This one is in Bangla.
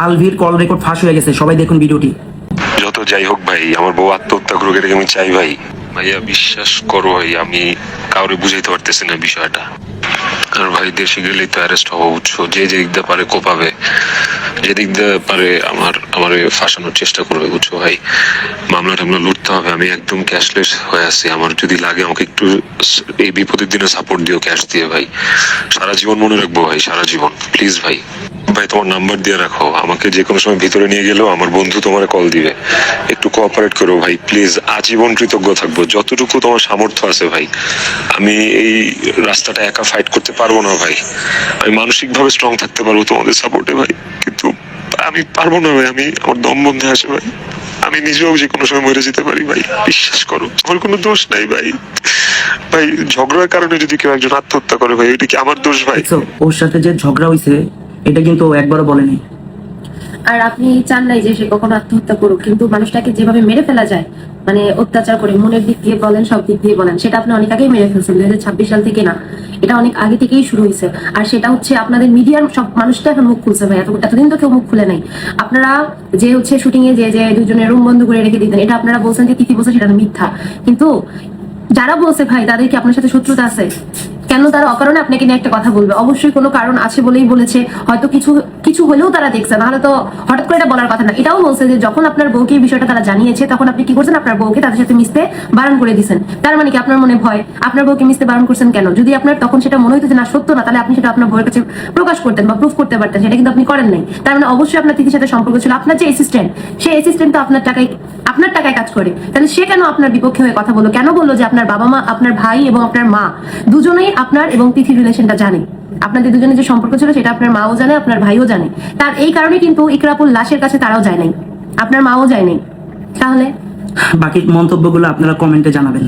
আলভির কল রেকর্ড ফাঁস হয়ে গেছে, সবাই দেখুন ভিডিওটি। যত যাই হোক ভাই, আমার বউ আত্মহত্যা করুক এটাকে আমি চাই ভাই। ভাইয়া বিশ্বাস করো ভাই, আমি কাউরে বুঝাইতে পারতেছি না বিষয়টা। আর ভাই দেশে গেলেই তো অ্যারেস্ট হওয়া উৎসব, যে দিক দিয়ে পারে কোপাবে, যে দিক দিয়ে পারে আমার ফাঁসানোর চেষ্টা করবে, বুঝছো ভাই। মামলা টামলা লুটতে হবে, আমি একদম ক্যাশলেস হয়ে আছি। আমার যদি লাগে আমাকে একটু এই বিপদের দিনে সাপোর্ট দিও ক্যাশ দিয়ে ভাই। সারা জীবন মনে রাখবো ভাই, সারা জীবন। প্লিজ ভাই, ভাই তোমার নাম্বার দিয়ে রাখো, আমাকে যে কোনো সময় ভিতরে নিয়ে গেলেও আমার বন্ধু তোমার কল দিবে, একটু কোঅপারেট করো ভাই প্লিজ। আজীবন কৃতজ্ঞ থাকবো, যতটুকু তোমার সামর্থ্য আছে ভাই। আমি এই রাস্তাটা একা ফাইট করতে পারবো না ভাই, আমি মানসিক ভাবে স্ট্রং থাকতে পারবো তোমাদের সাপোর্টে ভাই, কিন্তু আমি পারবো না ভাই। আমি আমার দম বন্ধে আসে ভাই, আমি নিজেও যে কোনো সময় মরে যেতে পারি ভাই, বিশ্বাস করো আমার কোনো দোষ নাই ভাই। ভাই ঝগড়ার কারণে যদি কেউ একজন আত্মহত্যা করে ভাই, এটা কি আমার দোষ ভাই? দেখছো ওর সাথে যে ঝগড়া হয়েছে এটা কিন্তু ও একবারও বলেনি। আর আপনি চান নাই যে সে কখনো আত্মহত্যা করুক, কিন্তু মানুষটাকে যেভাবে মেরে ফেলা যায়, মানে অত্যাচার করে, মনের দিক দিয়ে বলেন, সব দিক দিয়ে বলেন, সেটা আপনি অনেক আগেই মেরে ফেলছেন। 2026 সাল থেকে না, এটা অনেক আগে থেকেই শুরু হয়েছে। আর সেটা হচ্ছে আপনাদের মিডিয়ার সব মানুষটা এখন মুখ খুলছে ভাই, এতদিন তো কেউ মুখ খুলে নাই। আপনারা যে হচ্ছে শুটিং এ যে দুজনের রুম বন্ধ করে রেখে দিতেন, এটা আপনারা বলছেন যে তিথি বলছে, সেটা মিথ্যা। কিন্তু যারা বলছে ভাই, তাদের কি আপনার সাথে শত্রুতা আছে? কেন তারা অকারণে আপনাকে নিয়ে একটা কথা বলবে? অবশ্যই কোনো কারণ আছে বলেই বলেছে, হয়তো কিছু কিছু হলেও তারা দেখছে, নাহলে তো হঠাৎ করে এটা বলার কথা না। এটাও বলছে যে যখন আপনার বউকে এই বিষয়টা তারা জানিয়েছে, তখন আপনি কি করছেন, আপনার বউকে তাদের সাথে মিশতে বারণ করে দিয়েছেন। তার মানে কি আপনার মনে ভয়? আপনার বউকে মিশতে বারণ করছেন কেন? যদি আপনার তখন সেটা মনে হতো যে না সত্য না, তাহলে আপনি সেটা আপনার বউয়ের কাছে প্রকাশ করতেন বা প্রুফ করতে পারতেন, সেটা কিন্তু আপনি করেন নাই। তার মানে অবশ্যই আপনার তিথির সাথে সম্পর্ক ছিল। আপনার যে অ্যাসিস্ট্যান্ট, সেই অ্যাসিস্ট্যান্ট তো আপনার টাকায় কাজ করে, তাহলে সে কেন আপনার বিপক্ষে হয়ে কথা বললো? কেন বললো যে আপনার বাবা মা, আপনার ভাই এবং আপনার মা দুজনেই আপনার এবং তিথির রিলেশনটা জানে? আপনাদের দুজনের যে সম্পর্ক ছিল সেটা আপনার মাও জানে, আপনার ভাইও জানে। তার এই কারণে কিন্তু ইকরাপুর লাশের কাছে তারাও যায় নাই, আপনার মাও যায় নাই। তাহলে বাকি মন্তব্যগুলো আপনারা কমেন্টে জানাবেন।